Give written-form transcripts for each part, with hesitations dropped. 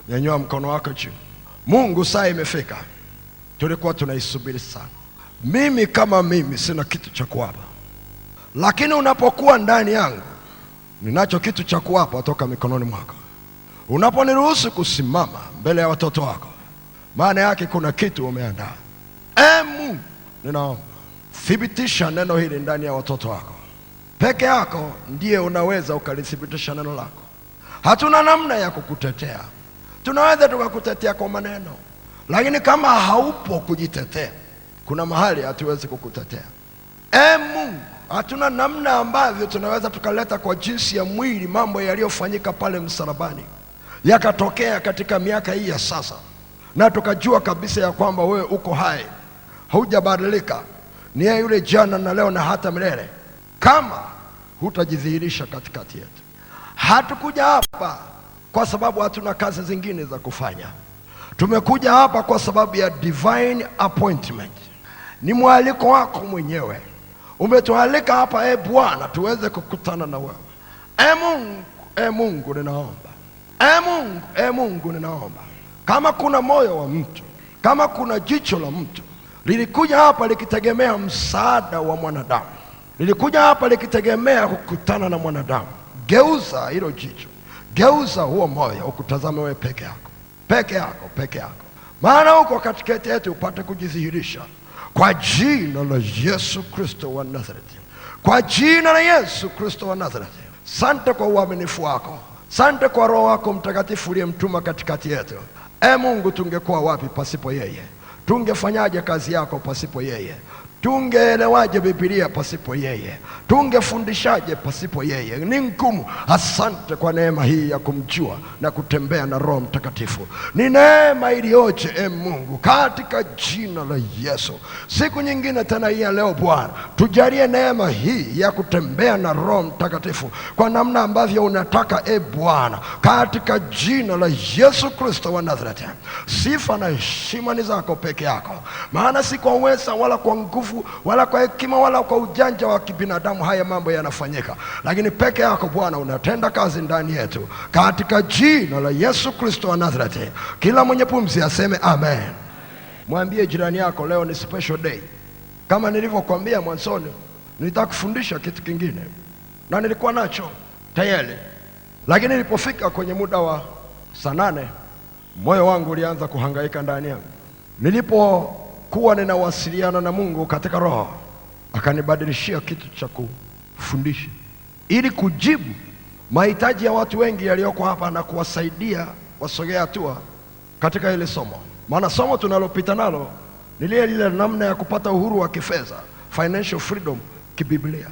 Nyanyua mkono wako juu. Mungu, saa imefika. Tulikuwa tunaisubiri sana. Mimi kama mimi sina kitu cha kuwapa, lakini unapokuwa ndani yangu ninacho kitu cha kuwapa toka mikononi mwako. Unaponiruhusu kusimama mbele ya watoto wako, maana yake kuna kitu umeandaa. Mungu, ninaomba thibitisha neno hili ndani ya watoto wako. Peke yako ndiye unaweza ukalithibitisha neno lako. Hatuna namna ya kukutetea. Tunaweza tukakutetea kwa maneno, lakini kama haupo kujitetea, kuna mahali hatuwezi kukutetea. Mungu, hatuna namna ambavyo tunaweza tukaleta kwa jinsi ya mwili mambo yaliyofanyika pale msalabani yakatokea katika miaka hii ya sasa, na tukajua kabisa ya kwamba wewe uko hai, haujabadilika, ni yeye yule jana na leo na hata milele, kama hutajidhihirisha katikati yetu. Hatukuja hapa kwa sababu hatuna kazi zingine za kufanya. Tumekuja hapa kwa sababu ya divine appointment. Ni mwaliko wako mwenyewe. Umetualika hapa, Bwana, tuweze kukutana na wewe. Mungu, ninaomba. Mungu, ninaomba. Kama kuna moyo wa mtu, kama kuna jicho la mtu lilikuja hapa likitegemea msaada wa mwanadamu, lilikuja hapa likitegemea kukutana na mwanadamu, geuza hilo jicho, geuza huo moyo, ukutazame wewe peke yako, peke yako, peke yako. Maana uko katikati yetu upate kujidhihirisha, kwa jina la Yesu Kristo wa Nazareti, kwa jina la Yesu Kristo wa Nazareti. Sante kwa uaminifu wako, sante kwa Roho wako Mtakatifu uliyemtuma katikati yetu. Mungu, tungekuwa wapi pasipo yeye? Tungefanyaje kazi yako pasipo yeye? Tungeelewaje Biblia pasipo yeye? Tungefundishaje pasipo yeye? Ni ngumu. Asante kwa neema hii ya kumjua na kutembea na Roho Mtakatifu. Ni neema iliyoje, Mungu, katika jina la Yesu. Siku nyingine tena hii leo Bwana, tujalie neema hii ya kutembea na Roho Mtakatifu kwa namna ambavyo unataka, Bwana, katika jina la Yesu Kristo wa Nazareti. Sifa na heshima ni zako peke yako, maana si kwa uweza wala kwa nguvu wala kwa hekima wala kwa ujanja wa kibinadamu haya mambo yanafanyika, lakini peke yako Bwana unatenda kazi ndani yetu, katika jina la Yesu Kristo wa Nazareti. Kila mwenye pumzi aseme amen. Mwambie jirani yako, leo ni special day. Kama nilivyokuambia mwanzoni, nitakufundisha kitu kingine na nilikuwa nacho tayari, lakini nilipofika kwenye muda wa saa 8 moyo wangu ulianza kuhangaika ndani yangu. Nilipokuwa ninawasiliana na Mungu katika roho, akanibadilishia kitu cha kufundisha ili kujibu mahitaji ya watu wengi yaliyoko hapa na kuwasaidia wasogea hatua katika ile somo. Maana somo tunalopita nalo ni lile namna ya kupata uhuru wa kifedha, financial freedom kibiblia.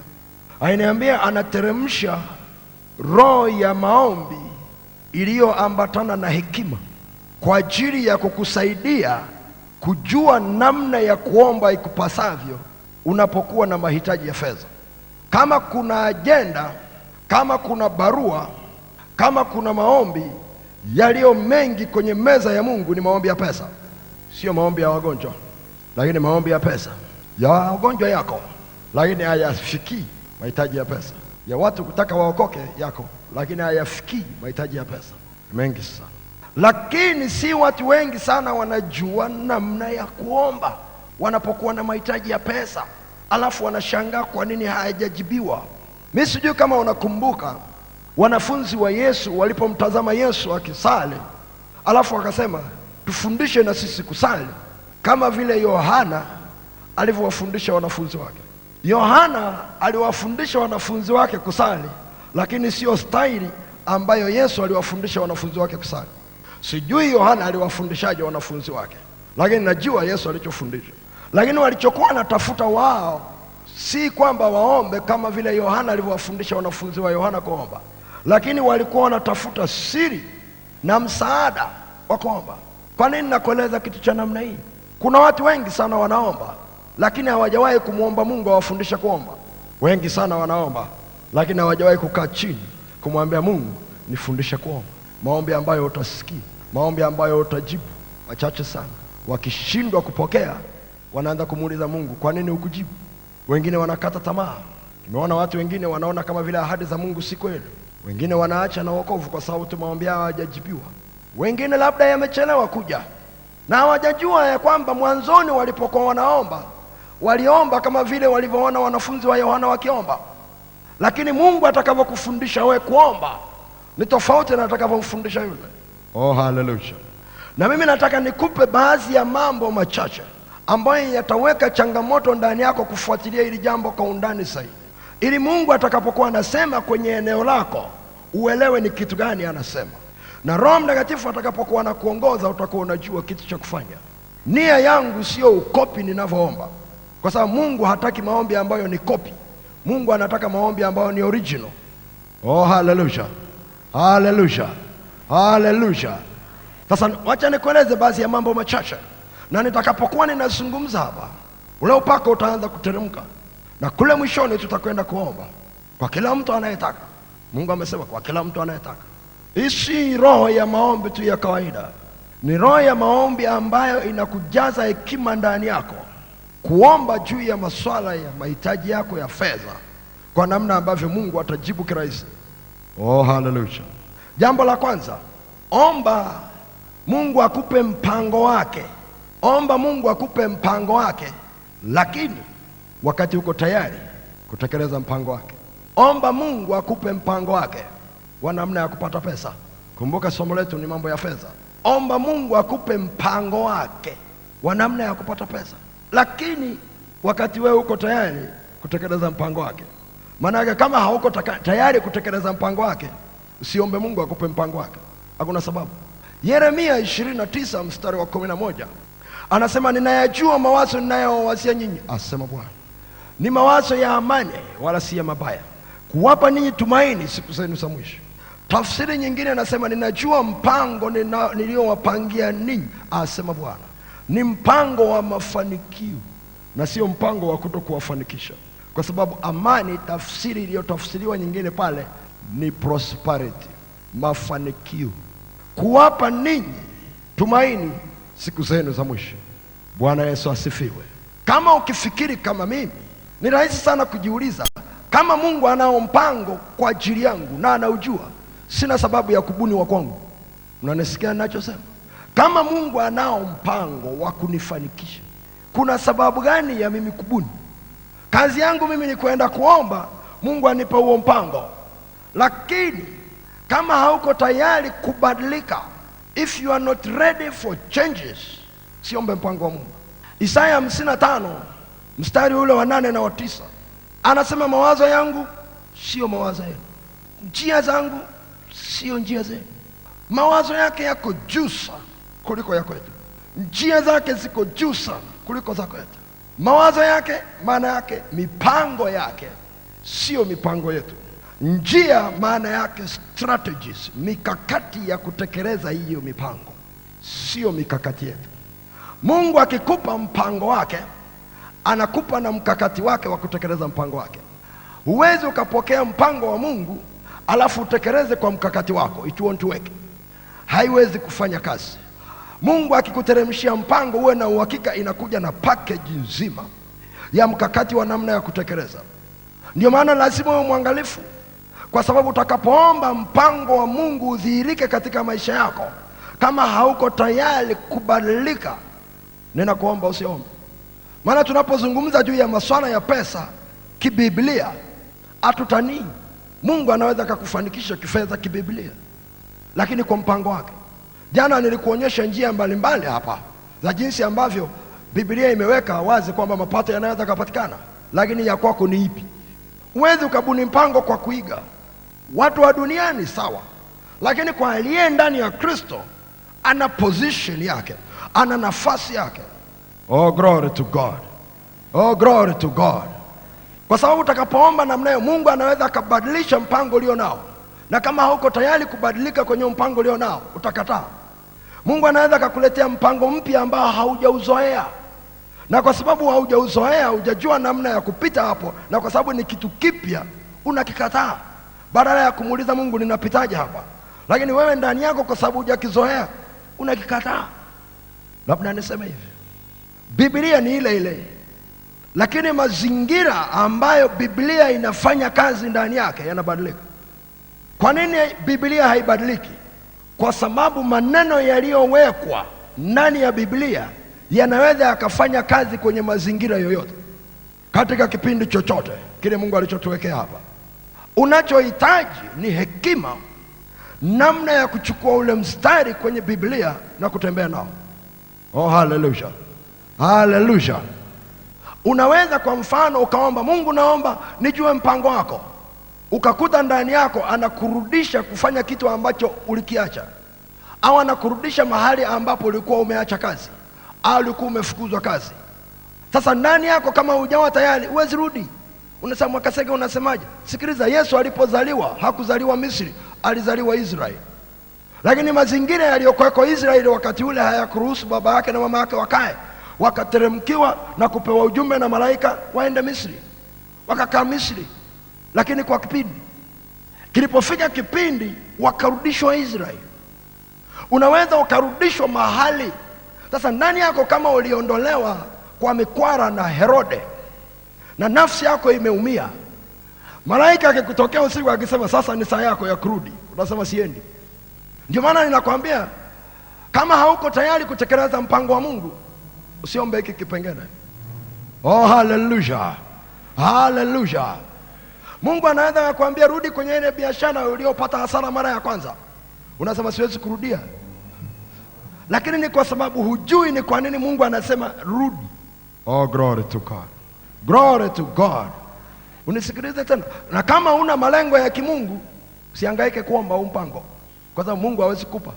Ainiambia anateremsha roho ya maombi iliyoambatana na hekima kwa ajili ya kukusaidia kujua namna ya kuomba ikupasavyo unapokuwa na mahitaji ya fedha. Kama kuna ajenda, kama kuna barua, kama kuna maombi yaliyo mengi kwenye meza ya Mungu, ni maombi ya pesa. Sio maombi ya wagonjwa, lakini maombi ya pesa. Ya wagonjwa yako, lakini hayafikii mahitaji ya pesa. Ya watu kutaka waokoke yako, lakini hayafikii mahitaji ya pesa. Mengi sana. Lakini si watu wengi sana wanajua namna ya kuomba wanapokuwa na mahitaji ya pesa, alafu wanashangaa kwa nini hayajajibiwa. Mimi sijui kama unakumbuka wanafunzi wa Yesu walipomtazama Yesu akisali, alafu wakasema tufundishe na sisi kusali kama vile Yohana alivyowafundisha wanafunzi wake. Yohana aliwafundisha wanafunzi wake kusali, lakini sio staili ambayo Yesu aliwafundisha wanafunzi wake kusali. Sijui Yohana aliwafundishaje wanafunzi wake, lakini najua Yesu alichofundisha. Lakini walichokuwa wanatafuta wao si kwamba waombe kama vile Yohana alivyowafundisha wanafunzi wa Yohana kuomba, lakini walikuwa wanatafuta siri na msaada wa kuomba. Kwa nini nakueleza kitu cha namna hii? Kuna watu wengi sana wanaomba, lakini hawajawahi kumwomba Mungu awafundishe kuomba. Wengi sana wanaomba, lakini hawajawahi kukaa chini kumwambia Mungu, nifundishe kuomba. Maombi ambayo utasikia, maombi ambayo utajibu. Wachache sana. Wakishindwa kupokea, wanaanza kumuuliza Mungu, kwa nini hukujibu? Wengine wanakata tamaa. Tumeona watu wengine wanaona kama vile ahadi za Mungu si kweli. Wengine wanaacha na wokovu kwa sababu tu maombi yao hayajajibiwa. wengine labda yamechelewa kuja, na hawajajua ya kwamba mwanzoni walipokuwa wanaomba, waliomba kama vile walivyoona wanafunzi wa Yohana wakiomba. Lakini Mungu atakavyokufundisha wewe kuomba ni tofauti na atakavyomfundisha yule. Oh, haleluya. Na mimi nataka nikupe baadhi ya mambo machache ambayo yataweka changamoto ndani yako kufuatilia hili jambo kwa undani zaidi, ili Mungu atakapokuwa anasema kwenye eneo lako uelewe ni kitu gani anasema, na Roho Mtakatifu atakapokuwa anakuongoza utakuwa unajua kitu cha kufanya. Nia yangu sio ukopi ninavyoomba, kwa sababu Mungu hataki maombi ambayo ni kopi. Mungu anataka maombi ambayo ni original. Oh, haleluya, haleluya, haleluya. Sasa wacha nikueleze baadhi ya mambo machache, na nitakapokuwa ninazungumza hapa, ule upako utaanza kuteremka, na kule mwishoni tutakwenda kuomba kwa kila mtu anayetaka. Mungu amesema kwa kila mtu anayetaka. Hii si roho ya maombi tu ya kawaida, ni roho ya maombi ambayo inakujaza hekima ndani yako kuomba juu ya masuala ya mahitaji yako ya fedha kwa namna ambavyo Mungu atajibu kirahisi. Oh, haleluya. Jambo la kwanza, omba Mungu akupe mpango wake. Omba Mungu akupe mpango wake, lakini wakati uko tayari kutekeleza mpango wake. Omba Mungu akupe mpango wake wa namna ya kupata pesa. Kumbuka somo letu ni mambo ya fedha. Omba Mungu akupe mpango wake wa namna ya kupata pesa, lakini wakati wewe uko tayari kutekeleza mpango wake. Maana kama hauko tayari kutekeleza mpango wake, usiombe Mungu akupe mpango wake. Hakuna sababu. Yeremia 29 mstari wa 11 anasema, ninayajua mawazo ninayowazia nyinyi, asema Bwana, ni mawazo ya amani wala si ya mabaya, kuwapa ninyi tumaini siku zenu za mwisho. Tafsiri nyingine anasema, ninajua mpango niliowapangia ninyi, asema Bwana, ni mpango wa mafanikio na sio mpango wa kutokuwafanikisha. Kwa sababu amani, tafsiri iliyotafsiriwa nyingine pale ni prosperity, mafanikio, kuwapa ninyi tumaini siku zenu za mwisho. Bwana Yesu asifiwe. Kama ukifikiri kama mimi, ni rahisi sana kujiuliza, kama Mungu anao mpango kwa ajili yangu na anaujua, sina sababu ya kubuni wa kwangu. Unanisikia ninachosema? Kama Mungu anao mpango wa kunifanikisha, kuna sababu gani ya mimi kubuni? Kazi yangu mimi ni kwenda kuomba Mungu anipe huo mpango. Lakini kama hauko tayari kubadilika, if you are not ready for changes, siombe mpango wa Mungu. Isaya 55 mstari ule wa 8 na wa 9 anasema, mawazo yangu sio mawazo yenu, njia zangu sio njia zenu. Mawazo yake yako juu sana kuliko yako yetu, njia zake ziko juu sana kuliko zako yetu. Mawazo yake maana yake mipango yake sio mipango yetu. Njia maana yake strategies, mikakati ya kutekeleza hiyo mipango, sio mikakati yetu. Mungu akikupa mpango wake, anakupa na mkakati wake wa kutekeleza mpango wake. Huwezi ukapokea mpango wa Mungu alafu utekeleze kwa mkakati wako. It won't work. Haiwezi kufanya kazi. Mungu akikuteremshia mpango, uwe na uhakika inakuja na package nzima ya mkakati wa namna ya kutekeleza. Ndio maana lazima uwe mwangalifu, kwa sababu utakapoomba mpango wa Mungu udhihirike katika maisha yako, kama hauko tayari kubadilika, ninakuomba usiombe. Maana tunapozungumza juu ya masuala ya pesa kibiblia, hatutanii. Mungu anaweza kukufanikisha kifedha kibiblia, lakini kwa mpango wake. Jana nilikuonyesha njia mbalimbali hapa za jinsi ambavyo Biblia imeweka wazi kwamba mapato yanaweza kupatikana, lakini ya kwako ni ipi? Huwezi ukabuni mpango kwa kuiga watu wa duniani, sawa, lakini kwa aliye ndani ya Kristo ana position yake, ana nafasi yake. Oh, glory to God. Oh, glory to God. Kwa sababu utakapoomba namna hiyo, Mungu anaweza akabadilisha mpango ulio nao, na kama hauko tayari kubadilika kwenye mpango ulio nao, utakataa. Mungu anaweza akakuletea mpango mpya ambao haujauzoea, na kwa sababu haujauzoea, hujajua namna ya kupita hapo, na kwa sababu ni kitu kipya, unakikataa. Badala ya kumuuliza Mungu, ninapitaje hapa? Lakini wewe ndani yako, kwa sababu hujakizoea, unakikataa. Labda niseme hivi, Biblia ni ile ile, lakini mazingira ambayo Biblia inafanya kazi ndani yake yanabadilika. Kwa nini Biblia haibadiliki? kwa sababu maneno yaliyowekwa ndani ya Biblia yanaweza yakafanya kazi kwenye mazingira yoyote, katika kipindi chochote kile Mungu alichotuwekea hapa. Unachohitaji ni hekima, namna ya kuchukua ule mstari kwenye Biblia na kutembea nao. Oh, haleluya, haleluya. Unaweza kwa mfano ukaomba, Mungu naomba nijue mpango wako, ukakuta ndani yako anakurudisha kufanya kitu ambacho ulikiacha, au anakurudisha mahali ambapo ulikuwa umeacha kazi, au ulikuwa umefukuzwa kazi. Sasa ndani yako kama hujawa tayari, huwezi rudi. Unasema Mwakasege, unasemaje? Sikiliza, Yesu alipozaliwa hakuzaliwa Misri, alizaliwa Israeli. Lakini mazingira yaliyokuweko Israeli wakati ule hayakuruhusu baba yake na mama yake wakae. Wakateremkiwa na kupewa ujumbe na malaika waende Misri. Wakakaa Misri, lakini kwa kipindi. Kilipofika kipindi wakarudishwa Israeli. Unaweza ukarudishwa mahali. Sasa ndani yako kama uliondolewa kwa mikwara na Herode, na nafsi yako imeumia, malaika akikutokea usiku akisema sasa ni saa yako ya kurudi, unasema siendi. Ndio maana ninakwambia, kama hauko tayari kutekeleza mpango wa Mungu, usiombe hiki kipengele. Oh, haleluya, haleluya. Mungu anaweza kukuambia rudi kwenye ile biashara uliyopata hasara mara ya kwanza, unasema siwezi kurudia. Lakini ni kwa sababu hujui ni kwa nini Mungu anasema rudi. Oh, glory to God, glory to God. Unisikilize tena, na kama una malengo ya kimungu, usihangaike kuomba mpango, kwa sababu Mungu hawezi kupa.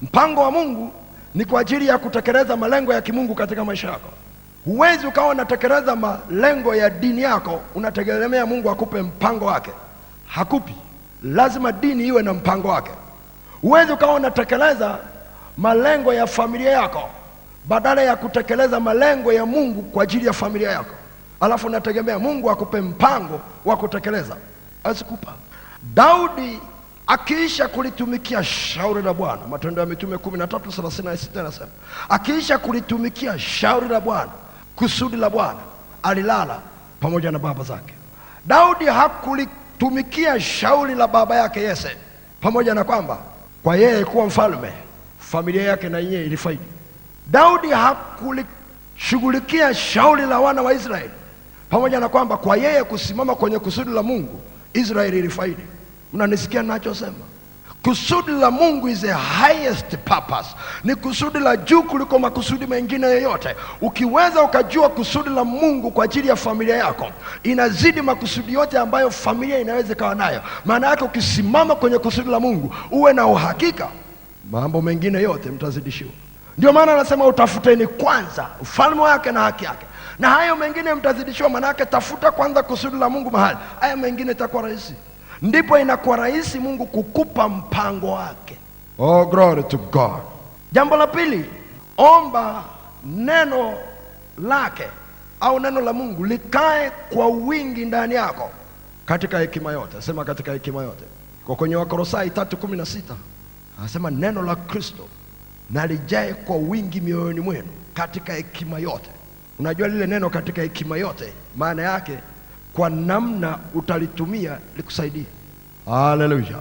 Mpango wa Mungu ni kwa ajili ya kutekeleza malengo ya kimungu katika maisha yako. Huwezi ukawa unatekeleza malengo ya dini yako unategemea Mungu akupe mpango wake. Hakupi. Lazima dini iwe na mpango wake. Huwezi ukawa unatekeleza malengo ya familia yako badala ya kutekeleza malengo ya Mungu kwa ajili ya familia yako, alafu unategemea Mungu akupe mpango wa kutekeleza. Asikupa. Daudi akiisha kulitumikia shauri la Bwana, Matendo ya Mitume 13:36 nasema, akiisha kulitumikia shauri la Bwana, kusudi la Bwana, alilala pamoja na baba zake. Daudi hakulitumikia shauri la baba yake Yese, pamoja na kwamba kwa yeye kuwa mfalme familia yake na yeye ilifaidi. Daudi hakulishughulikia shauri la wana wa Israeli, pamoja na kwamba kwa yeye kusimama kwenye kusudi la Mungu Israeli ilifaidi. Mnanisikia ninachosema? Kusudi la Mungu is the highest purpose. Ni kusudi la juu kuliko makusudi mengine yoyote. Ukiweza ukajua kusudi la Mungu kwa ajili ya familia yako, inazidi makusudi yote ambayo familia inaweza kawa nayo. Maana yake ukisimama kwenye kusudi la Mungu, uwe na uhakika mambo mengine yote mtazidishiwa. Ndio maana anasema utafuteni kwanza ufalme wake na haki yake, na hayo mengine mtazidishiwa. Maana yake tafuta kwanza kusudi la Mungu mahali, haya mengine itakuwa rahisi. Ndipo inakuwa rahisi Mungu kukupa mpango wake. Oh, glory to God. Jambo la pili, omba neno lake au neno la Mungu likae kwa wingi ndani yako katika hekima yote. Sema katika hekima yote. Kwa kwenye Wakolosai 3:16 anasema neno la Kristo na lijae kwa wingi mioyoni mwenu katika hekima yote. Unajua lile neno katika hekima yote maana yake kwa namna utalitumia likusaidie. Haleluya.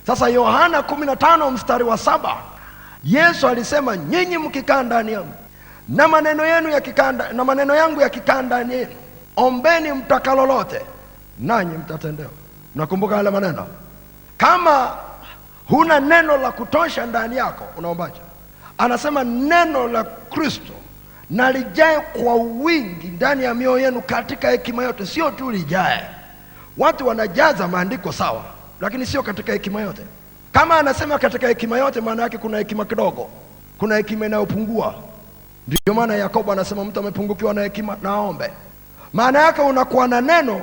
Sasa Yohana 15:7 Yesu alisema, nyinyi mkikaa ndani yangu na maneno yangu yakikaa ndani yenu, ombeni mtakalo lolote nanyi mtatendewa. Mnakumbuka yale maneno? Kama huna neno la kutosha ndani yako, unaombaje? Anasema neno la Kristo na lijae kwa wingi ndani ya mioyo yenu katika hekima yote. Sio tu lijae. Watu wanajaza maandiko sawa, lakini sio katika hekima yote. Kama anasema katika hekima yote, maana yake kuna hekima kidogo, kuna hekima inayopungua. Ndio maana Yakobo anasema mtu amepungukiwa na hekima na aombe. Maana yake unakuwa na neno,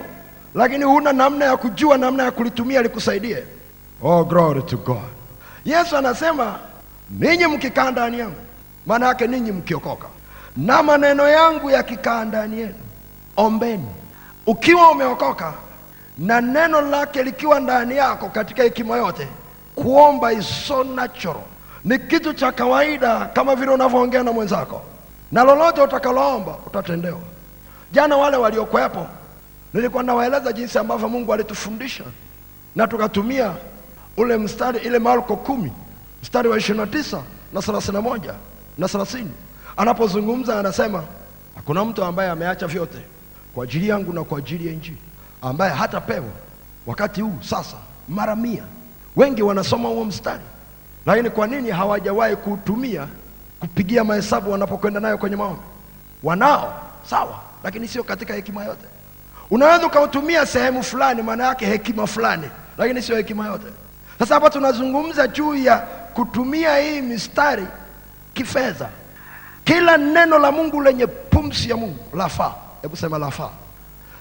lakini huna namna ya kujua namna ya kulitumia likusaidie. Oh, glory to God. Yesu anasema ninyi mkikaa ndani yangu, maana yake ninyi mkiokoka na maneno yangu yakikaa ndani yenu, ombeni. Ukiwa umeokoka na neno lake likiwa ndani yako katika hekima yote, kuomba is so natural. Ni kitu cha kawaida, kama vile unavyoongea na mwenzako, na lolote utakaloomba utatendewa. Jana wale waliokuwepo nilikuwa nawaeleza jinsi ambavyo Mungu alitufundisha, na tukatumia ule mstari ile Marko 10 mstari wa 29 na 31 na 30, anapozungumza anasema, hakuna mtu ambaye ameacha vyote kwa ajili yangu na kwa ajili ya Injili ambaye hatapewa wakati huu sasa mara 100. Wengi wanasoma huo mstari, lakini kwa nini hawajawahi kutumia kupigia mahesabu wanapokwenda nayo kwenye maombi? Wanao, sawa, lakini sio katika hekima yote. Unaweza ukautumia sehemu fulani, maana yake hekima fulani, lakini sio hekima yote. Sasa hapa tunazungumza juu ya kutumia hii mistari kifedha. Kila neno la Mungu lenye pumzi ya Mungu lafaa. Hebu sema lafaa.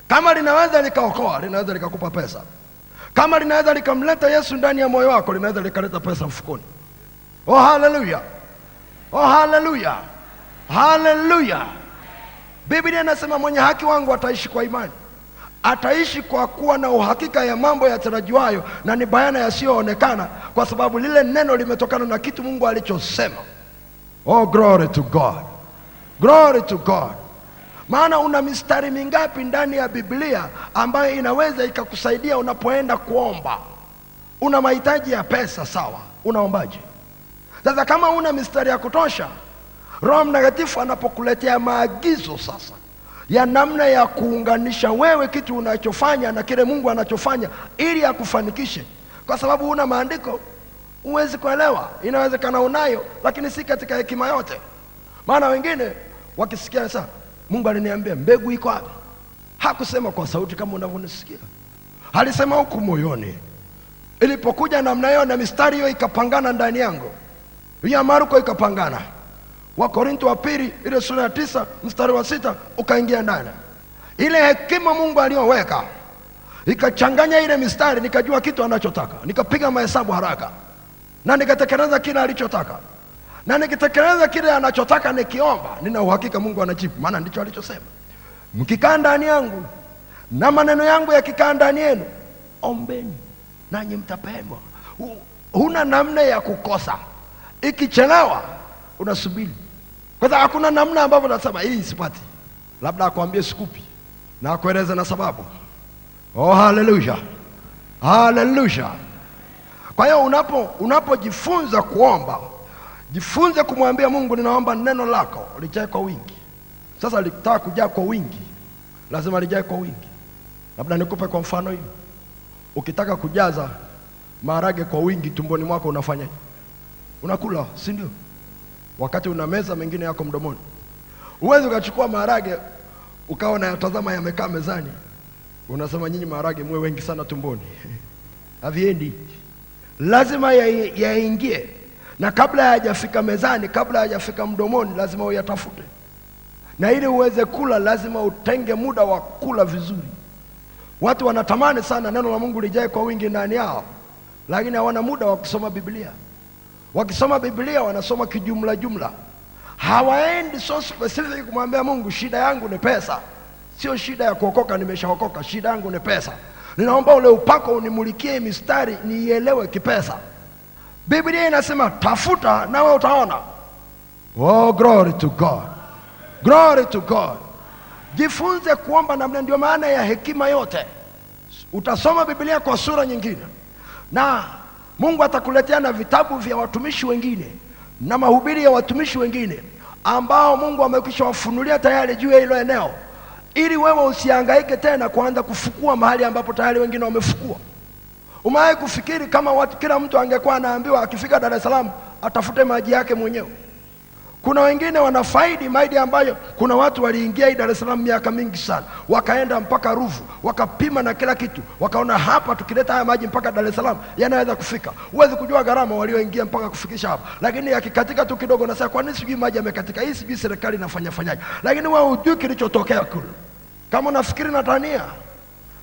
Kama linaweza likaokoa, linaweza likakupa pesa. Kama linaweza likamleta Yesu ndani ya moyo wako, linaweza likaleta pesa mfukoni. Oh haleluya, oh haleluya, haleluya. Biblia inasema mwenye haki wangu ataishi kwa imani. Ataishi kwa kuwa na uhakika ya mambo yatarajiwayo na ni bayana yasiyoonekana, kwa sababu lile neno limetokana na kitu Mungu alichosema. Oh glory to God, glory to God. Maana una mistari mingapi ndani ya Biblia ambayo inaweza ikakusaidia unapoenda kuomba? Una mahitaji ya pesa, sawa, unaombaje? Sasa kama una mistari ya kutosha, Roho Mtakatifu anapokuletea maagizo sasa ya namna ya kuunganisha wewe kitu unachofanya na kile Mungu anachofanya ili akufanikishe, kwa sababu una maandiko huwezi kuelewa. Inawezekana unayo, lakini si katika hekima yote. Maana wengine wakisikia sasa, Mungu aliniambia mbegu iko wapi, hakusema kwa sauti kama unavyonisikia, alisema huku moyoni. Ilipokuja namna hiyo na mistari hiyo ikapangana ndani yangu, ya Marko ikapangana, Wakorintho wa pili ile sura ya 9 mstari wa 6 ukaingia ndani. Ile hekima Mungu aliyoweka ikachanganya ile mistari, nikajua kitu anachotaka, nikapiga mahesabu haraka na nikatekeleza kile alichotaka. Na nikitekeleza kile anachotaka nikiomba, nina uhakika Mungu anajibu, maana ndicho alichosema. Mkikaa ndani yangu na maneno yangu yakikaa ndani yenu, ombeni nanyi mtapewa. Huna namna ya kukosa. Ikichelewa unasubiri, kwa sababu hakuna namna ambavyo unasema hii sipati, labda akwambie sikupi na akueleze na sababu. Oh haleluya, haleluya. Kwa hiyo unapojifunza kuomba, jifunze kumwambia Mungu, ninaomba neno lako lijae kwa wingi. Sasa litaka kujaa kwa wingi, lazima lijae kwa wingi. Labda nikupe kwa mfano hivi. Ukitaka kujaza maharage kwa wingi tumboni mwako unafanyaje? Unakula, si ndio? Wakati una meza mengine yako mdomoni. Uwezi ukachukua maharage ukawa unayatazama yamekaa mezani, unasema nyinyi maharage mwe wengi sana tumboni. Haviendi. Lazima yaingie, na kabla hayajafika mezani, kabla hayajafika mdomoni, lazima uyatafute. Na ili uweze kula, lazima utenge muda wa kula vizuri. Watu wanatamani sana neno la Mungu lijae kwa wingi ndani yao, lakini hawana muda wa kusoma Biblia. Wakisoma Biblia wanasoma kijumla jumla, hawaendi so specific kumwambia Mungu, shida yangu ni pesa. Sio shida ya kuokoka, nimeshaokoka, shida yangu ni pesa. Ninaomba ule upako unimulikie mistari niielewe kipesa. Biblia inasema tafuta nawe utaona. Oh glory to God, glory to God. Jifunze kuomba namna, ndio maana ya hekima yote. Utasoma Biblia kwa sura nyingine, na Mungu atakuletea na vitabu vya watumishi wengine na mahubiri ya watumishi wengine ambao Mungu amekwisha wafunulia tayari juu ya hilo eneo, ili wewe usihangaike tena kuanza kufukua mahali ambapo tayari wengine wamefukua. Umewahi kufikiri kama kila mtu angekuwa anaambiwa akifika Dar es Salaam atafute maji yake mwenyewe? Kuna wengine wanafaidi maji ambayo kuna watu waliingia hii Dar es Salaam miaka mingi sana, wakaenda mpaka Ruvu, wakapima na kila kitu, wakaona hapa tukileta haya maji mpaka Dar es Salaam yanaweza kufika. Huwezi kujua gharama walioingia mpaka kufikisha hapa, lakini yakikatika tu kidogo nasema kwa nini sijui maji yamekatika, hii sijui serikali inafanyaje. Lakini wewe hujui kilichotokea kule. Kama unafikiri natania,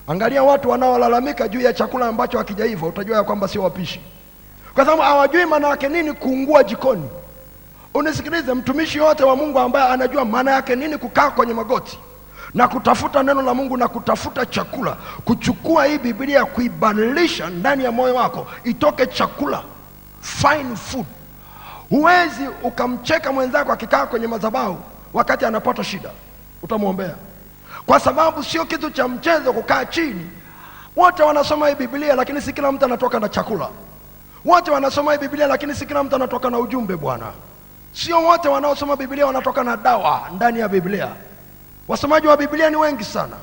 angalia watu wanaolalamika juu ya chakula ambacho hakijaiva, utajua ya kwamba sio wapishi, kwa sababu hawajui maana yake nini kuungua jikoni. Unisikilize, mtumishi yote wa Mungu ambaye anajua maana yake nini kukaa kwenye magoti na kutafuta neno la Mungu na kutafuta chakula, kuchukua hii Biblia kuibadilisha ndani ya moyo wako itoke chakula, fine food. Huwezi ukamcheka mwenzako akikaa kwenye madhabahu wakati anapata shida, utamwombea, kwa sababu sio kitu cha mchezo kukaa chini. Wote wanasoma hii Biblia, lakini si kila mtu anatoka na chakula. Wote wanasoma Biblia, lakini si kila mtu anatoka na ujumbe bwana. Sio wote wanaosoma Biblia wanatoka na dawa ndani ya Biblia. Wasomaji wa Biblia ni wengi sana,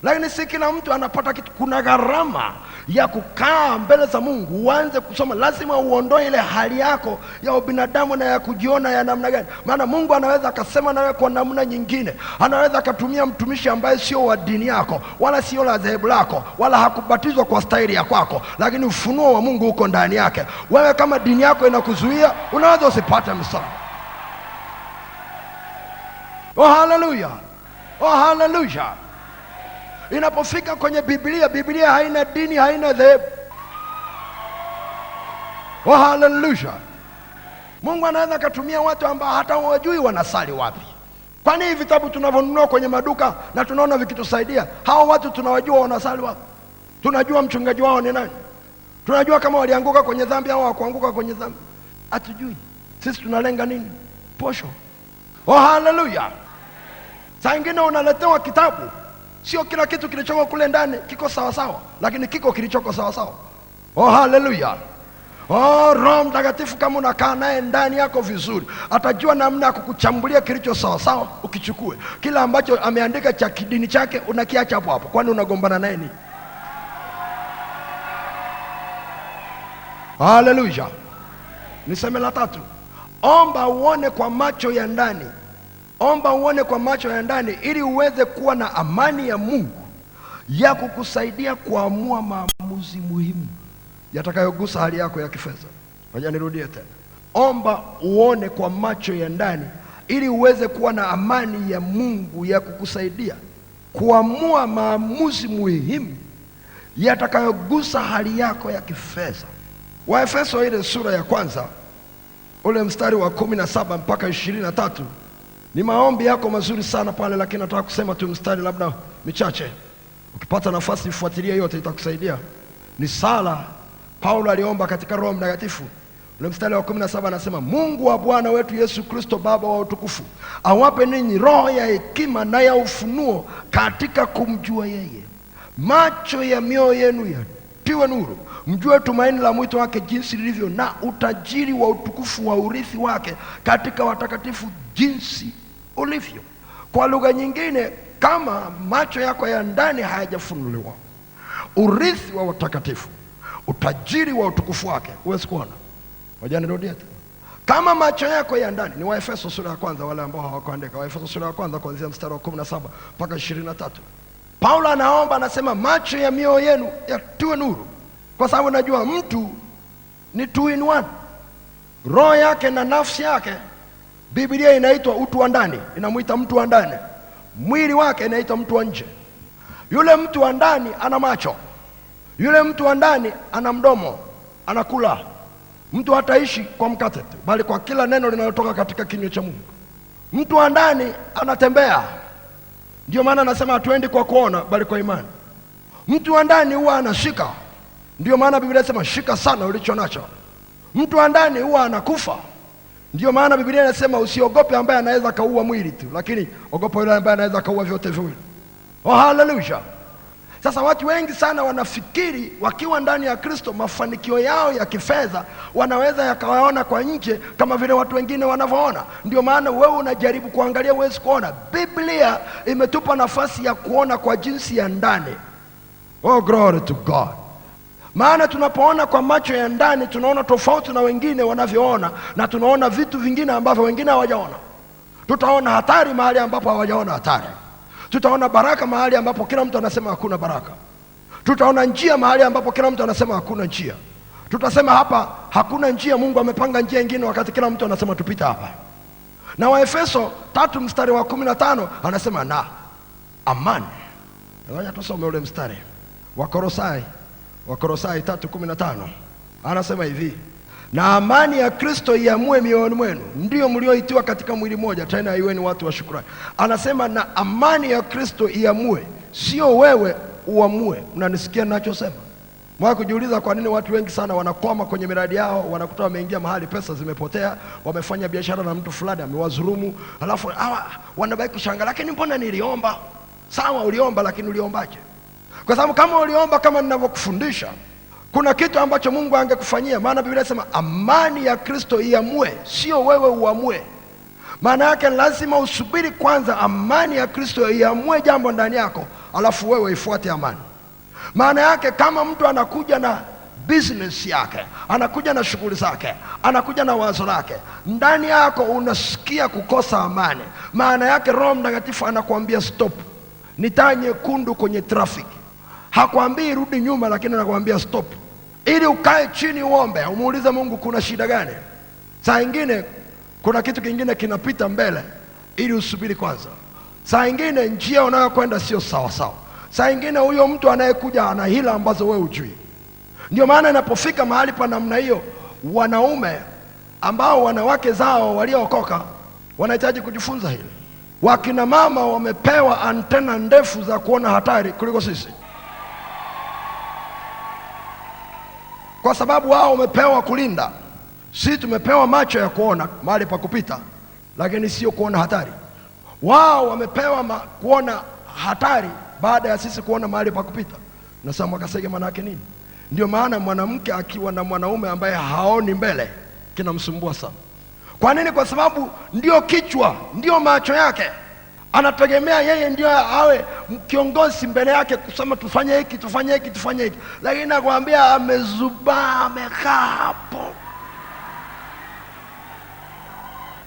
lakini si kila mtu anapata kitu. Kuna gharama ya kukaa mbele za Mungu uanze kusoma. Lazima uondoe ile hali yako ya ubinadamu na ya kujiona ya namna gani. Maana Mungu anaweza akasema nawe kwa namna nyingine. Anaweza akatumia mtumishi ambaye sio wa dini yako wala sio la dhehebu lako wala hakubatizwa kwa staili ya kwako, lakini ufunuo wa Mungu uko ndani yake. Wewe kama dini yako inakuzuia, unaweza usipate msaada. Oh haleluya, oh haleluya. Inapofika kwenye Biblia, Biblia haina dini, haina dhehebu. Oh haleluya. Mungu anaweza akatumia watu ambao hata hawajui wanasali wapi. Kwani hivi vitabu tunavyonunua kwenye maduka na tunaona vikitusaidia, hao watu tunawajua wanasali wapi? Tunajua mchungaji wao ni nani? Tunajua kama walianguka kwenye dhambi au hawakuanguka kwenye dhambi? Hatujui. Sisi tunalenga nini? Posho. Oh haleluya. Saa ingine unaletewa kitabu, sio kila kitu kilichoko kule ndani kiko sawa sawa, lakini kiko kilichoko sawa sawa. Oh haleluya. Oh, Roho Mtakatifu kama unakaa naye ndani yako vizuri, atajua namna ya kukuchambulia kilicho sawa sawa ukichukue. Kila ambacho ameandika cha kidini chake unakiacha hapo hapo. Kwani unagombana naye ni? Haleluya. Niseme la tatu. Omba uone kwa macho ya ndani. Omba uone kwa macho ya ndani ili uweze kuwa na amani ya Mungu ya kukusaidia kuamua maamuzi muhimu yatakayogusa hali yako ya kifedha. Ngoja nirudie tena. Omba uone kwa macho ya ndani ili uweze kuwa na amani ya Mungu ya kukusaidia kuamua maamuzi muhimu yatakayogusa hali yako ya kifedha. Waefeso ile sura ya kwanza ule mstari wa 17 mpaka 23 ni maombi yako mazuri sana pale, lakini nataka kusema tu mstari labda michache. Ukipata nafasi ifuatilie yote, itakusaidia. Ni sala Paulo aliomba katika Roho Mtakatifu. Ule mstari wa 17 anasema, Mungu wa Bwana wetu Yesu Kristo Baba wa utukufu awape ninyi roho ya hekima na ya ufunuo katika kumjua yeye. Macho ya mioyo yenu yatiwe nuru, mjue tumaini la mwito wake jinsi lilivyo, na utajiri wa utukufu wa urithi wake katika watakatifu jinsi ulivyo. Kwa lugha nyingine, kama macho yako ya ndani hayajafunuliwa urithi wa watakatifu, utajiri wa utukufu wake, huwezi kuona. Ngoja nirudie tena. Kama macho yako ya ndani, ni Waefeso sura ya kwanza, wale ambao hawakuandika, Waefeso sura ya kwanza kuanzia mstari wa 17 mpaka 23. Paulo anaomba, anasema macho ya mioyo yenu yatiwe nuru, kwa sababu najua mtu ni 2 in 1. Roho yake na nafsi yake, Biblia inaitwa utu wa ndani, inamuita mtu wa ndani. Mwili wake inaitwa mtu wa nje. Yule mtu wa ndani ana macho, yule mtu wa ndani ana mdomo, anakula. Mtu hataishi kwa mkate tu, bali kwa kila neno linalotoka katika kinywa cha Mungu. Mtu wa ndani anatembea, ndio maana anasema hatuendi kwa kuona bali kwa imani. Mtu wa ndani huwa anashika, ndio maana Biblia inasema shika sana ulicho nacho. Mtu wa ndani huwa anakufa, ndio maana Biblia inasema usiogope ambaye anaweza kaua mwili tu, lakini ogopa yule ambaye anaweza kaua vyote viwili. Oh haleluya. Sasa watu wengi sana wanafikiri wakiwa ndani ya Kristo mafanikio yao ya kifedha wanaweza yakawaona kwa nje kama vile watu wengine wanavyoona. Ndio maana wewe unajaribu kuangalia, huwezi kuona. Biblia imetupa nafasi ya kuona kwa jinsi ya ndani. Oh glory to God. Maana tunapoona kwa macho ya ndani tunaona tofauti na wengine wanavyoona, na tunaona vitu vingine ambavyo wengine hawajaona. Tutaona hatari mahali ambapo hawajaona hatari. Tutaona baraka mahali ambapo kila mtu anasema hakuna baraka. Tutaona njia mahali ambapo kila mtu anasema hakuna njia. Tutasema hapa hakuna njia, Mungu amepanga njia nyingine, wakati kila mtu anasema tupita hapa. Na Waefeso 3 mstari wa 15 anasema na amani. Ngoja tusome ule mstari. Wakolosai 3:15 anasema hivi, na amani ya Kristo iamue mioyoni mwenu, ndio mlioitiwa katika mwili mmoja, tena iweni watu wa shukrani. Anasema na amani ya Kristo iamue, sio wewe uamue. Unanisikia ninachosema? Mwa kujiuliza kwa nini watu wengi sana wanakwama kwenye miradi yao, wanakuta wameingia mahali pesa zimepotea, wamefanya biashara na mtu fulani amewadhulumu, alafu wanabaki kushangaa, lakini mbona niliomba? Sawa, uliomba, lakini uliombaje? Kwa sababu kama uliomba kama ninavyokufundisha, Kuna kitu ambacho Mungu angekufanyia, maana Biblia inasema amani ya Kristo iamue, sio wewe uamue. Maana yake lazima usubiri kwanza amani ya Kristo iamue jambo ndani yako, alafu wewe ifuate amani. Maana yake kama mtu anakuja na business yake, anakuja na shughuli zake, anakuja na wazo lake, ndani yako unasikia kukosa amani, maana yake Roho Mtakatifu anakuambia stop. Ni taa nyekundu kwenye trafiki. Hakwambii rudi nyuma, lakini anakuambia stop, ili ukae chini uombe, umuulize Mungu kuna shida gani. Saa ingine kuna kitu kingine kinapita mbele, ili usubiri kwanza. Saa ingine njia unayokwenda sio sawa sawa. Saa ingine huyo mtu anayekuja ana hila ambazo wewe hujui. Ndio maana inapofika mahali pa namna hiyo, wanaume ambao wanawake zao waliookoka wanahitaji kujifunza hili. Wakina mama wamepewa antena ndefu za kuona hatari kuliko sisi, kwa sababu wao wamepewa kulinda. Sisi tumepewa macho ya kuona mahali pa kupita, lakini sio kuona hatari. Wao wamepewa kuona hatari baada ya sisi kuona mahali pa kupita. Na sasa Mwakasege maana yake nini? Ndio maana mwanamke akiwa na mwanaume ambaye haoni mbele kinamsumbua sana. Kwa nini? Kwa sababu ndio kichwa, ndio macho yake. Anategemea yeye ndio awe kiongozi mbele yake kusema tufanye hiki, tufanye hiki, tufanye hiki. Lakini nakwambia amezubaa, amekaa hapo.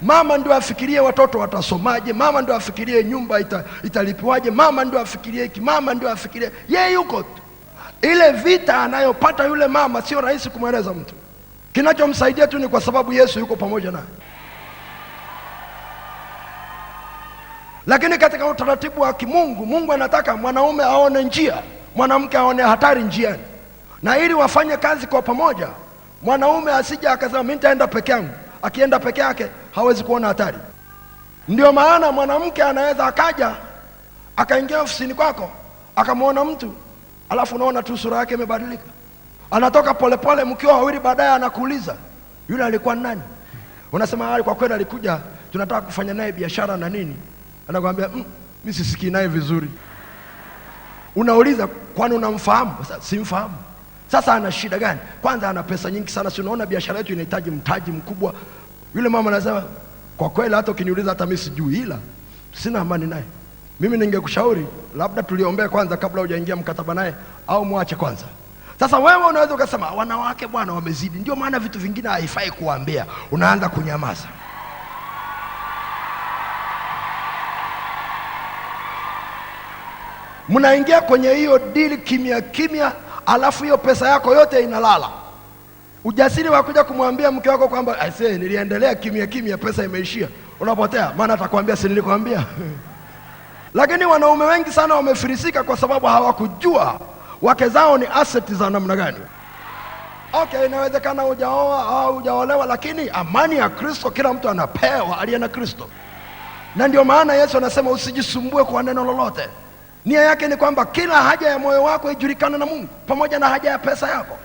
Mama ndio afikirie watoto watasomaje, mama ndio afikirie nyumba italipiwaje, mama ndio afikirie hiki, mama ndio afikirie. Yeye yuko tu. Ile vita anayopata yule mama sio rahisi kumweleza mtu. Kinachomsaidia tu ni kwa sababu Yesu yuko pamoja naye. Lakini katika utaratibu wa kimungu, Mungu anataka mwanaume aone njia, mwanamke aone hatari njiani. Na ili wafanye kazi kwa pamoja, mwanaume asije akasema mimi nitaenda peke yangu. Akienda peke yake hawezi kuona hatari. Ndio maana mwanamke anaweza akaja akaingia ofisini kwako akamwona mtu, alafu unaona tu sura yake imebadilika. Anatoka polepole mkiwa wawili, baadaye anakuuliza yule alikuwa nani? Unasema kwa kweli alikuja, tunataka kufanya naye biashara na nini. Anakuambia mimi sisikii naye vizuri. Unauliza kwani unamfahamu? Sasa simfahamu. Sasa ana shida gani? Kwanza ana pesa nyingi sana, si unaona biashara yetu inahitaji mtaji mkubwa. Yule mama anasema kwa kweli hata ukiniuliza hata mimi sijui, ila sina amani naye. Mimi ningekushauri labda tuliombee kwanza kabla hujaingia mkataba naye, au muache kwanza. Sasa wewe unaweza ukasema wanawake bwana wamezidi, ndio maana vitu vingine haifai kuambia. Unaanza kunyamaza. Mnaingia kwenye hiyo deal kimya kimya, alafu hiyo pesa yako yote inalala. Ujasiri wa kuja kumwambia mke wako kwamba aisee niliendelea kimya kimya, pesa imeishia, unapotea. Maana atakwambia si nilikwambia. Lakini wanaume wengi sana wamefirisika kwa sababu hawakujua wake zao ni asset za namna gani. Okay, inawezekana hujaoa au hujaolewa, lakini amani ya Kristo kila mtu anapewa aliye na Kristo. Na ndio maana Yesu anasema usijisumbue kwa neno lolote. Nia yake ni kwamba kila haja ya moyo wako ijulikane na Mungu, pamoja na haja ya pesa yako.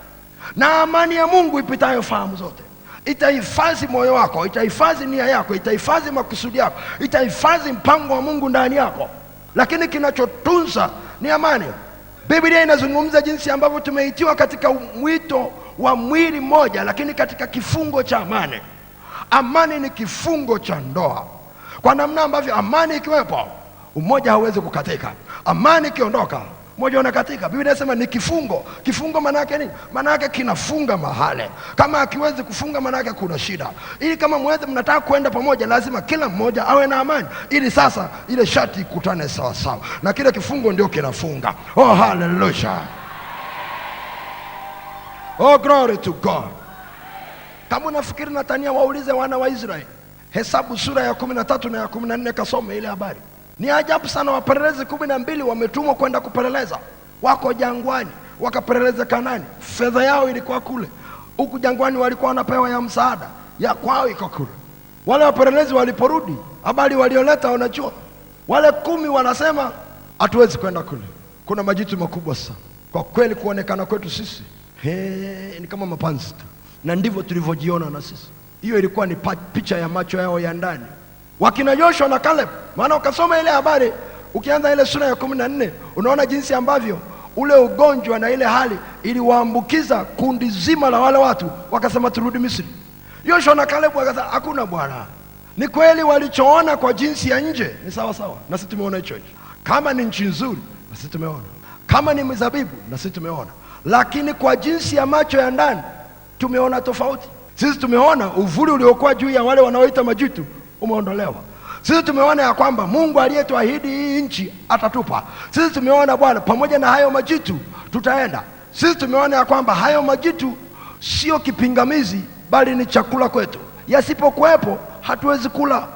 Na amani ya Mungu ipitayo fahamu zote itahifadhi moyo wako, itahifadhi nia yako, itahifadhi makusudi yako, itahifadhi mpango wa Mungu ndani yako. Lakini kinachotunza ni amani. Biblia inazungumza jinsi ambavyo tumeitiwa katika mwito wa mwili mmoja, lakini katika kifungo cha amani. Amani ni kifungo cha ndoa. Kwa namna ambavyo amani ikiwepo, umoja hauwezi kukatika. Amani ikiondoka, umoja unakatika. Biblia inasema ni kifungo. Kifungo maana yake nini? Maana yake kinafunga mahali. Kama akiwezi kufunga, maana yake kuna shida. Ili kama mnataka kwenda pamoja, lazima kila mmoja awe na amani, ili sasa ile shati ikutane sawa sawa, na kile kifungo ndio kinafunga. Oh, hallelujah. Oh, glory to God. Kama unafikiri Natania, waulize wana wa Israeli. Hesabu sura ya 13 na ya 14, kasome ile habari. Ni ajabu sana, wapelelezi 12 wametumwa kwenda kupeleleza. Wako jangwani, wakapeleleza Kanaani. Fedha yao ilikuwa kule. Huku jangwani walikuwa wanapewa ya msaada, ya kwao iko kule. Wale wapelelezi waliporudi, habari walioleta wanajua. Wale 10 wanasema hatuwezi kwenda kule, kuna majitu makubwa sana. Kwa kweli kuonekana kwetu sisi ni kama mapanzi tu. Na ndivyo tulivyojiona na sisi. Hiyo ilikuwa ni picha ya macho yao ya ndani. Wakina Joshua na Caleb, maana ukasoma ile habari, ukianza ile sura ya 14, unaona jinsi ambavyo ule ugonjwa na ile hali iliwaambukiza kundi zima la wale watu, wakasema turudi Misri. Yoshua na Kalebu wakasema hakuna bwana. Ni kweli walichoona kwa jinsi ya nje ni sawa sawa, na sisi tumeona hicho hicho. Kama ni nchi nzuri, na sisi tumeona. Kama ni mizabibu, na sisi tumeona. Lakini kwa jinsi ya macho ya ndani tumeona tofauti. Sisi tumeona uvuli uliokuwa juu ya wale wanaoita majitu umeondolewa. Sisi tumeona ya kwamba Mungu aliyetuahidi hii nchi atatupa. Sisi tumeona Bwana, pamoja na hayo majitu tutaenda. Sisi tumeona ya kwamba hayo majitu sio kipingamizi, bali ni chakula kwetu. Yasipokuwepo hatuwezi kula.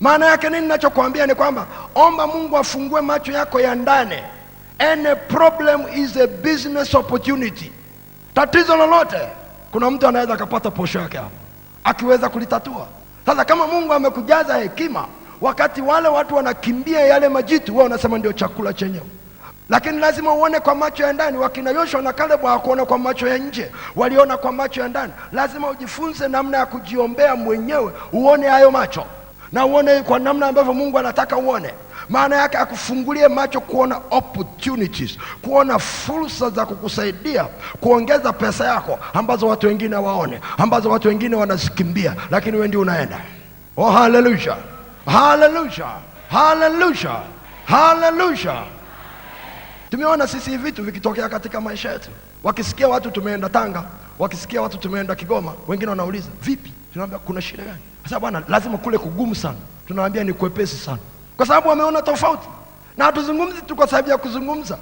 Maana yake nini? Ninachokuambia ni kwamba omba Mungu afungue macho yako ya ndani. Any problem is a business opportunity. Tatizo lolote kuna mtu anaweza akapata posho yake hapo, akiweza kulitatua. Sasa kama Mungu amekujaza hekima, wakati wale watu wanakimbia yale majitu, wao wanasema ndio chakula chenyewe. Lakini lazima uone kwa macho ya ndani. Wakina Yoshua na Kalebu hawakuona kwa macho ya nje, waliona kwa macho ya ndani. Lazima ujifunze namna ya kujiombea mwenyewe, uone hayo macho, na uone kwa namna ambavyo Mungu anataka uone. Maana yake akufungulie macho kuona opportunities, kuona fursa za kukusaidia kuongeza pesa yako ambazo watu wengine waone, ambazo watu wengine wanazikimbia, lakini wewe ndio unaenda. Oh, hallelujah, hallelujah, hallelujah, hallelujah. Tumeona sisi vitu vikitokea katika maisha yetu. Wakisikia watu tumeenda Tanga, wakisikia watu tumeenda Kigoma, wengine wanauliza vipi? Tunawaambia kuna shida gani? Sasa bwana, lazima kule kugumu sana. Tunawaambia ni kwepesi sana, kwa sababu wameona tofauti. Na hatuzungumzi tu kwa sababu ya kuzungumza.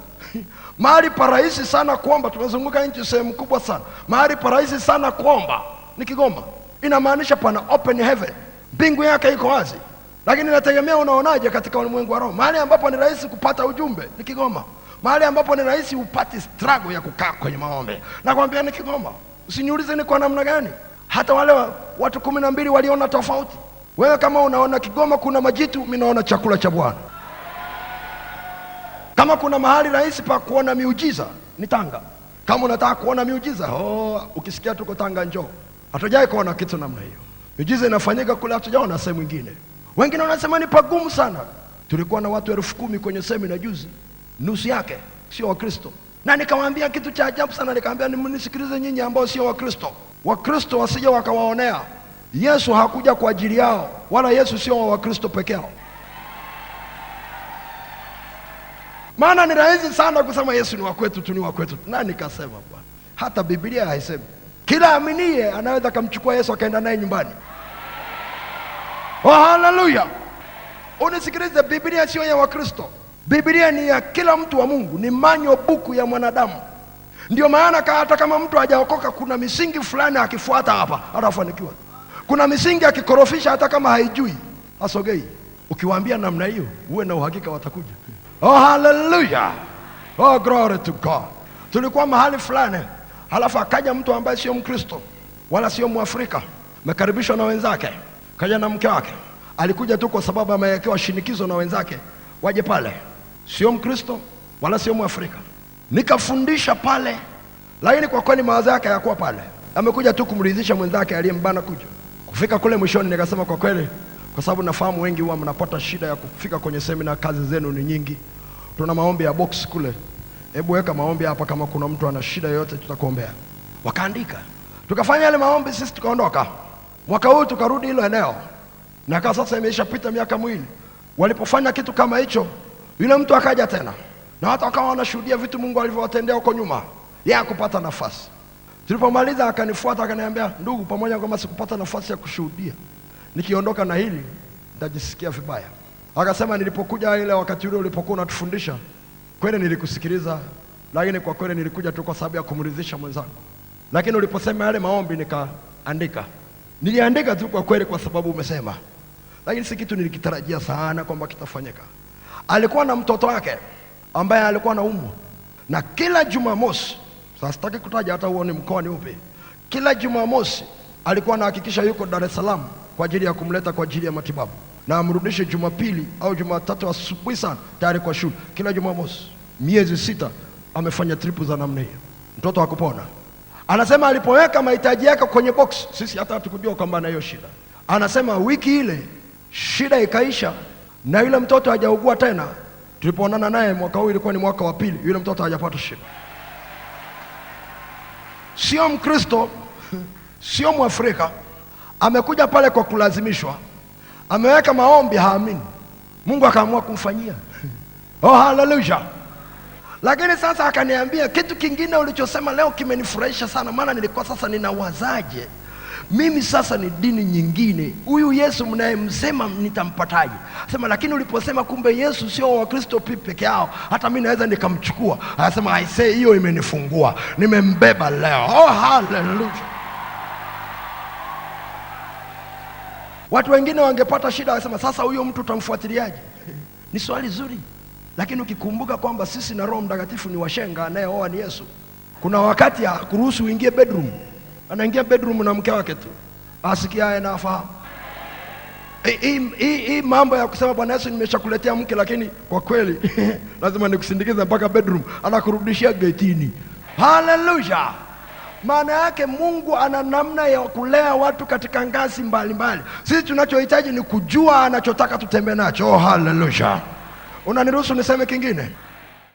Mahali parahisi sana kuomba, tumezunguka nchi sehemu kubwa sana. Mahali parahisi sana kuomba ni Kigoma. Inamaanisha pana open heaven, mbingu yake iko wazi. Lakini inategemea unaonaje katika ulimwengu wa roho. Mahali ambapo ni rahisi kupata ujumbe ni Kigoma. Mahali ambapo ni rahisi upate struggle ya kukaa kwenye maombi, nakwambia ni Kigoma. Usiniulize ni kwa namna gani. Hata wale watu 12 waliona tofauti. Wewe kama unaona Kigoma kuna majitu, mimi naona chakula cha Bwana. Kama kuna mahali rahisi pa kuona miujiza ni Tanga. Kama unataka kuona miujiza, ukisikia tuko Tanga njoo. Hatujai kuona kitu namna hiyo. Miujiza inafanyika kule, hatujaona sehemu nyingine. Wengine wanasema ni pagumu sana. Tulikuwa na watu 10,000 kwenye semina juzi, nusu yake sio Wakristo. Na nikawaambia kitu cha ajabu sana, nikamwambia nisikilize nyinyi ambao sio Wakristo. Wakristo wasije wakawaonea. Yesu hakuja kwa ajili yao, wala Yesu sio wa Wakristo peke yao. Maana ni rahisi sana kusema Yesu ni wa kwetu tu, ni wa kwetu. Na nikasema bwana, hata Biblia haisemi kila aminiye anaweza kumchukua Yesu akaenda naye nyumbani. Oh, haleluya. Unisikilize, Biblia sio ya Wakristo. Biblia ni ya kila mtu wa Mungu, ni manyo buku ya mwanadamu. Ndio maana hata kama mtu hajaokoka, kuna misingi fulani akifuata hapa atafanikiwa. Kuna misingi akikorofisha hata kama haijui asogei. Ukiwaambia namna hiyo, uwe na uhakika watakuja. Oh, hallelujah. Oh, glory to God. Tulikuwa mahali fulani, halafu akaja mtu ambaye sio Mkristo wala sio Mwafrika, amekaribishwa na wenzake, kaja na mke wake. Alikuja tu kwa sababu amewekewa shinikizo na wenzake waje pale. Sio Mkristo wala sio Mwafrika. Nikafundisha pale, lakini kwa kweli mawazo yake hayakuwa pale. Amekuja tu kumridhisha mwenzake aliyembana kuja. Kufika kule mwishoni nikasema kwa kweli, kwa sababu nafahamu wengi huwa mnapata shida ya kufika kwenye semina, kazi zenu ni nyingi. Tuna maombi ya box kule. Hebu weka maombi hapa, kama kuna mtu ana shida yoyote tutakuombea. Wakaandika. Tukafanya yale maombi, sisi tukaondoka. Mwaka huu tukarudi hilo eneo. Na kwa sasa imeshapita miaka 2. Walipofanya kitu kama hicho, yule mtu akaja tena. Na watu wakawa wanashuhudia vitu Mungu alivyowatendea huko nyuma. Yeye akupata nafasi. Tulipomaliza akanifuata akaniambia, ndugu, pamoja kwamba sikupata nafasi ya kushuhudia, nikiondoka na hili nitajisikia vibaya. Akasema nilipokuja ile wakati ule ulipokuwa unatufundisha, kweli nilikusikiliza, lakini kwa kweli nilikuja tu kwa sababu ya kumridhisha mwenzangu. Lakini uliposema yale maombi nikaandika. Niliandika tu kwa kweli kwa sababu umesema. Lakini si kitu nilikitarajia sana kwamba kitafanyika. Alikuwa na mtoto wake ambaye alikuwa anaumwa. Na kila Jumamosi, sasa sitaki kutaja hata uone mkoa ni upi, kila Jumamosi alikuwa anahakikisha yuko Dar es Salaam kwa ajili ya kumleta kwa ajili ya matibabu, na amrudishe Jumapili au Jumatatu asubuhi sana tayari kwa shule. Kila Jumamosi, miezi 6 amefanya tripu za namna hiyo. Mtoto hakupona. Anasema alipoweka mahitaji yake kwenye box, sisi hata hatukujua kwamba ana hiyo shida. Anasema wiki ile shida ikaisha na yule mtoto hajaugua tena. Tulipoonana naye mwaka huu, ilikuwa ni mwaka wa 2, yule mtoto hajapata shida. sio Mkristo, sio Mwafrika, amekuja pale kwa kulazimishwa, ameweka maombi, haamini, Mungu akaamua kumfanyia. Oh, haleluya. Lakini sasa akaniambia kitu kingine ulichosema leo kimenifurahisha sana, maana nilikuwa sasa ninawazaje mimi sasa ni dini nyingine, huyu Yesu mnayemsema nitampataje? Sema lakini uliposema kumbe Yesu sio wa Kristo peke yao, hata mimi naweza nikamchukua. Anasema I say hiyo imenifungua, nimembeba leo. Oh, haleluya. Watu wengine wangepata shida, wasema sasa huyo mtu utamfuatiliaje? Ni swali zuri, lakini ukikumbuka kwamba sisi na Roho Mtakatifu ni washenga, anayeoa ni Yesu. Kuna wakati hakuruhusu uingie bedroom, anaingia bedroom na mke wake tu, asikiaye na afahamu. Hii mambo ya kusema Bwana Yesu nimeshakuletea mke, lakini kwa kweli lazima nikusindikize mpaka bedroom, anakurudishia getini. Haleluya. Maana yake Mungu ana namna ya kulea watu katika ngazi mbalimbali. Sisi tunachohitaji ni kujua anachotaka tutembee nacho. Oh, haleluya. Unaniruhusu niseme kingine?